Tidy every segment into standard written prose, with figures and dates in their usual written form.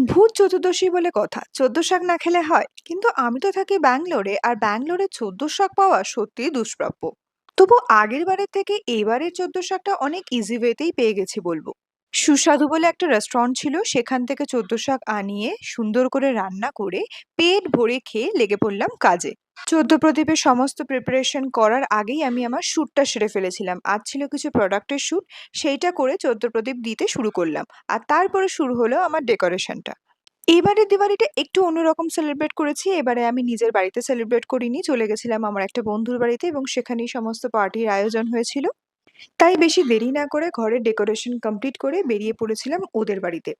ভূত চতুর্দশী বলে কথা, ১৪ শাক না খেলে হয়? কিন্তু আমি তো থাকি ব্যাঙ্গালোরে, আর ব্যাঙ্গালোরে ১৪ শাক পাওয়া সত্যিই দুষ্প্রাপ্য। তবু আগের বারের থেকে এবারের ১৪ শাকটা অনেক ইজি ওয়েতেই পেয়ে গেছি বলবো। সুস্বাদু বলে একটা রেস্টুরেন্ট ছিল, সেখান থেকে ১৪ শাক আনিয়ে সুন্দর করে রান্না করে পেট ভরে খেয়ে লেগে পড়লাম কাজে। ১৪ প্রদীপের সমস্ত প্রিপারেশন করার আগেই আমি আমার শ্যুটটা সেরে ফেলেছিলাম। আজ ছিল কিছু প্রোডাক্টের শ্যুট, সেইটা করে ১৪ প্রদীপ দিতে শুরু করলাম। আর তারপরে শুরু হলো আমার ডেকোরেশনটা। এবারের দিওয়ালিটা একটু অন্যরকম সেলিব্রেট করেছি। এবারে আমি নিজের বাড়িতে সেলিব্রেট করিনি। চলে গেছিলাম আমার একটা বন্ধুর বাড়িতে এবং সেখানেই সমস্ত পার্টির আয়োজন হয়েছিল। তাই বেশি দেরি না করে ঘরের ডেকোরেশন কমপ্লিট করে বেরিয়ে পড়েছিলাম ওদের বাড়িতে।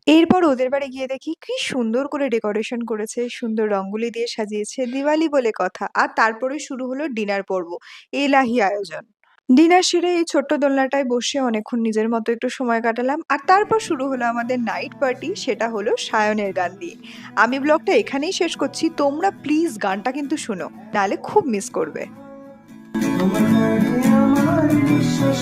এরপর ওদের বাড়ি গিয়ে দেখি কি সুন্দর করে ডেকোরেশন করেছে, সুন্দর রঙ্গোলি দিয়ে সাজিয়েছে, দিওয়ালি বলে কথা। আর তারপরে শুরু হলো ডিনার পর্ব। এলাহি আয়োজন! ডিনার সেরে এই ছোট্ট দোলনাটায় বসে অনেকক্ষণ নিজের মতো একটু সময় কাটালাম। আর তারপর শুরু হলো আমাদের নাইট পার্টি, সেটা হলো সায়নের গান দিয়ে। আমি ব্লগটা এখানেই শেষ করছি। তোমরা প্লিজ গানটা কিন্তু শোনো, নাহলে খুব মিস করবে। তোমার কাছে আমার বিশ্বাস